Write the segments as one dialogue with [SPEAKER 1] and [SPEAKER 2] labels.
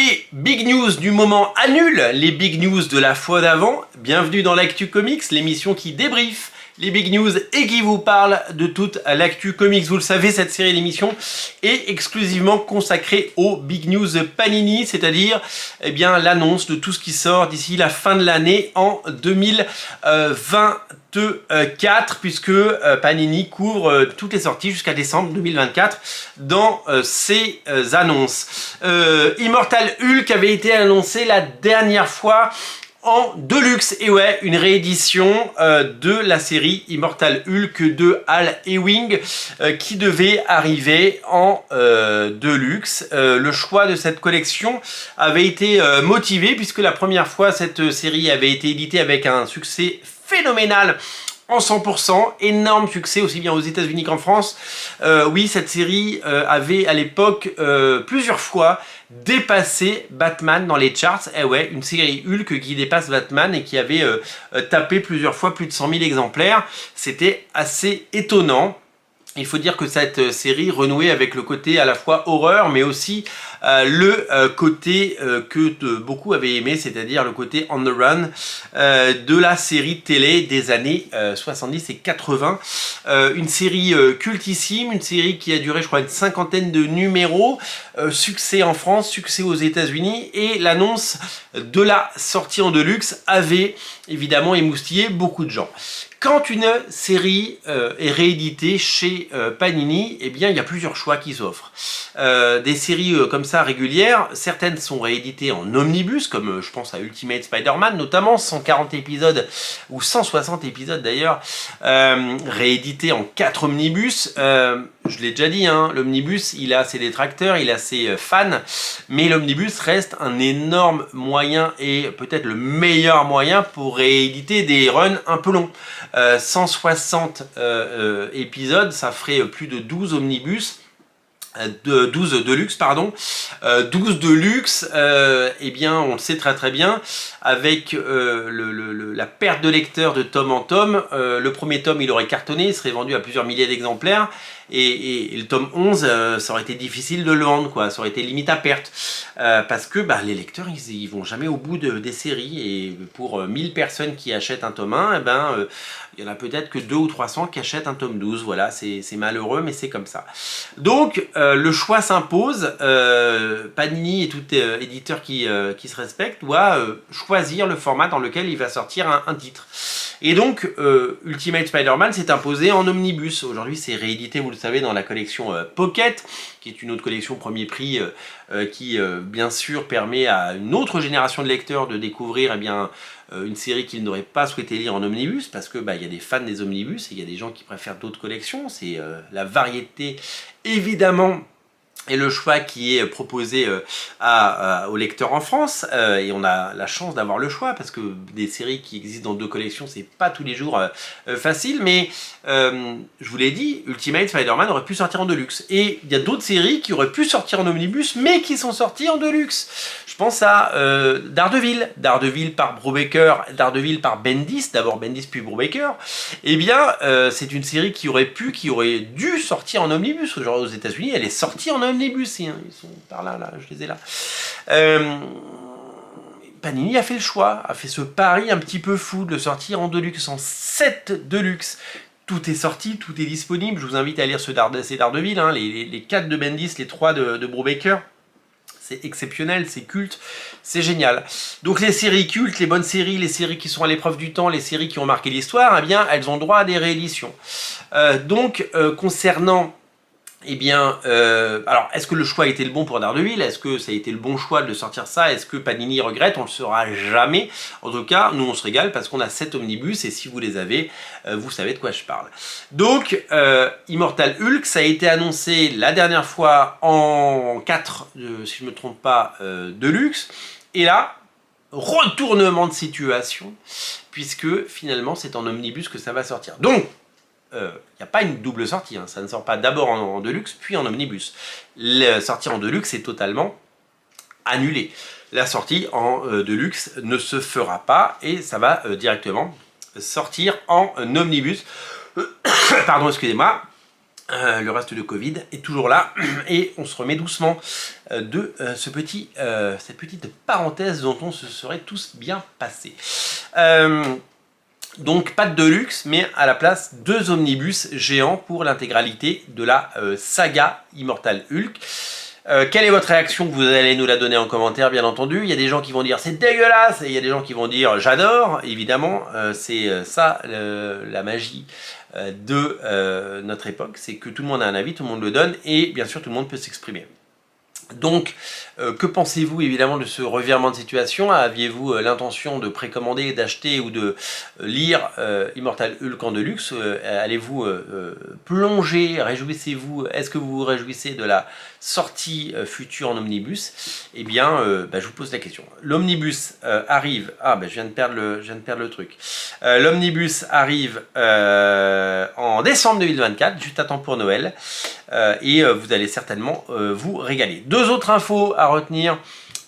[SPEAKER 1] Les big news du moment annulent les big news de la fois d'avant. Bienvenue dans l'Actu Comics, l'émission qui débriefe les big news et qui vous parle de toute l'Actu Comics. Vous le savez, cette série d'émissions est exclusivement consacrée aux big news Panini, c'est-à-dire l'annonce de tout ce qui sort d'ici la fin de l'année en 2024, puisque Panini couvre toutes les sorties jusqu'à décembre 2024 dans ses annonces. Immortal Hulk avait été annoncé la dernière fois en Deluxe, et ouais, une réédition de la série Immortal Hulk de Al Ewing qui devait arriver en Deluxe. Le choix de cette collection avait été motivé puisque la première fois cette série avait été éditée avec un succès phénoménal en 100%, énorme succès aussi bien aux États-Unis qu'en France. Oui, cette série avait à l'époque plusieurs fois dépassé Batman dans les charts. Eh ouais, une série Hulk qui dépasse Batman et qui avait tapé plusieurs fois plus de 100 000 exemplaires. C'était assez étonnant. Il faut dire que cette série renouait avec le côté à la fois horreur, mais aussi le côté que beaucoup avaient aimé, c'est-à-dire le côté on the run de la série télé des années 70 et 80. Une série cultissime, une série qui a duré, je crois, une cinquantaine de numéros. Succès en France, succès aux États-Unis, et l'annonce de la sortie en Deluxe avait évidemment émoustillé beaucoup de gens. Quand une série est rééditée chez Panini, eh bien, il y a plusieurs choix qui s'offrent. Des séries comme ça régulières, certaines sont rééditées en omnibus, comme je pense à Ultimate Spider-Man, notamment 140 épisodes, ou 160 épisodes d'ailleurs, réédités en 4 omnibus. Je l'ai déjà dit, hein, l'omnibus, il a ses détracteurs, il a ses fans, mais l'omnibus reste un énorme moyen et peut-être le meilleur moyen pour rééditer des runs un peu longs. 160 épisodes, ça ferait plus de 12 omnibus. 12 Deluxe, pardon. 12 Deluxe, eh bien, on le sait très très bien, avec la perte de lecteurs de tome en tome. Le premier tome, il aurait cartonné, il serait vendu à plusieurs milliers d'exemplaires. Et le tome 11, ça aurait été difficile de le vendre, quoi. Ça aurait été limite à perte. Parce que les lecteurs, ils vont jamais au bout des séries. Et pour 1000 personnes qui achètent un tome 1, il y en a peut-être que 200 ou 300 qui achètent un tome 12. Voilà, c'est malheureux, mais c'est comme ça. Donc, le choix s'impose. Panini et tout éditeur qui se respecte doit choisir le format dans lequel il va sortir un titre. Et donc, Ultimate Spider-Man s'est imposé en omnibus. Aujourd'hui, c'est réédité, vous le savez, dans la collection Pocket, qui est une autre collection premier prix qui, bien sûr, permet à une autre génération de lecteurs de découvrir une série qu'ils n'auraient pas souhaité lire en omnibus, parce que y a des fans des omnibus et il y a des gens qui préfèrent d'autres collections. C'est la variété, évidemment, et le choix qui est proposé aux lecteurs en France, et on a la chance d'avoir le choix parce que des séries qui existent dans 2 collections, c'est pas tous les jours facile, mais je vous l'ai dit, Ultimate Spider-Man aurait pu sortir en Deluxe, et il y a d'autres séries qui auraient pu sortir en omnibus mais qui sont sorties en Deluxe. Je pense à Daredevil par Brubaker, Daredevil par Bendis, d'abord Bendis puis Brubaker. Eh bien, c'est une série qui aurait dû sortir en omnibus. Aujourd'hui, aux États-Unis, elle est sortie en omnibus. Hein. Ils sont par là, je les ai là. Panini a fait le choix, a fait ce pari un petit peu fou de le sortir en Deluxe, en 7 Deluxe. Tout est sorti, tout est disponible. Je vous invite à lire ces Daredevil, hein, les 4 de Bendis, les 3 de Brubaker. C'est exceptionnel, c'est culte, c'est génial. Donc les séries cultes, les bonnes séries, les séries qui sont à l'épreuve du temps, les séries qui ont marqué l'histoire, elles ont droit à des rééditions. Concernant alors, est-ce que le choix a été le bon pour Daredevil? Est-ce que ça a été le bon choix de sortir ça? Est-ce que Panini regrette? On le saura jamais. En tout cas, nous on se régale parce qu'on a 7 omnibus et si vous les avez, vous savez de quoi je parle. Donc, Immortal Hulk, ça a été annoncé la dernière fois en 4, si je ne me trompe pas, Deluxe. Et là, retournement de situation, puisque finalement c'est en omnibus que ça va sortir. Donc, il n'y a pas une double sortie, hein. Ça ne sort pas d'abord en Deluxe, puis en omnibus. La sortie en Deluxe est totalement annulée. La sortie en Deluxe ne se fera pas et ça va directement sortir en omnibus. Pardon, excusez-moi. Le reste de Covid est toujours là et on se remet doucement de cette petite parenthèse dont on se serait tous bien passé. Donc pas de Deluxe, mais à la place 2 omnibus géants pour l'intégralité de la saga Immortal Hulk. Quelle est votre réaction? Vous allez nous la donner en commentaire, bien entendu. Il y a des gens qui vont dire c'est dégueulasse, et il y a des gens qui vont dire j'adore. Évidemment, c'est ça la magie de notre époque, c'est que tout le monde a un avis, tout le monde le donne, et bien sûr tout le monde peut s'exprimer. Donc, que pensez-vous évidemment de ce revirement de situation? Aviez-vous l'intention de précommander, d'acheter ou de lire Immortal Hulk en Deluxe? Allez-vous plonger? Réjouissez-vous? Est-ce que vous vous réjouissez de la sortie future en omnibus? Eh bien, je vous pose la question. L'omnibus arrive... je viens de perdre le truc. L'omnibus arrive en décembre 2024, juste à temps pour Noël. Et vous allez certainement vous régaler. 2 autres infos à retenir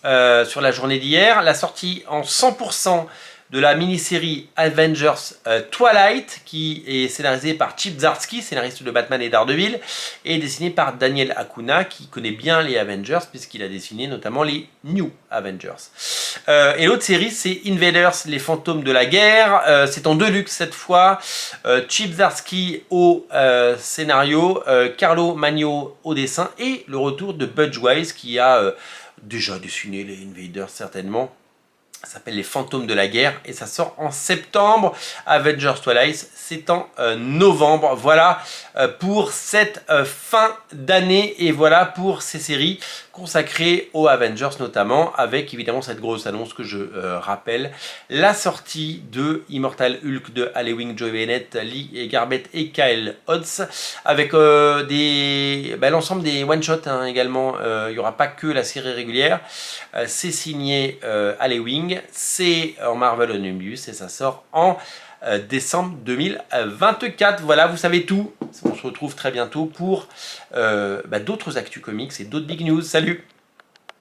[SPEAKER 1] sur la journée d'hier. La sortie en 100% de la mini-série Avengers Twilight, qui est scénarisée par Chip Zdarsky, scénariste de Batman et Daredevil, et dessinée par Daniel Acuna, qui connaît bien les Avengers, puisqu'il a dessiné notamment les New Avengers. Et l'autre série, c'est Invaders, les fantômes de la guerre. C'est en Deluxe cette fois. Chip Zdarsky au scénario, Carlo Magno au dessin, et le retour de Butch Wise, qui a déjà dessiné les Invaders certainement. Ça s'appelle Les Fantômes de la Guerre et ça sort en septembre. Avengers Twilight, c'est en novembre. Voilà pour cette fin d'année et voilà pour ces séries consacrées aux Avengers notamment, avec évidemment cette grosse annonce que je rappelle, la sortie de Immortal Hulk de Alewing, Joe Bennett, Lee Garbett et Kyle Hodges, avec l'ensemble des one-shots également. Il n'y aura pas que la série régulière. C'est signé Alewing. C'est en Marvel Omnibus et ça sort en décembre 2024. Voilà, vous savez tout. On se retrouve très bientôt pour d'autres actus comics et d'autres big news. Salut!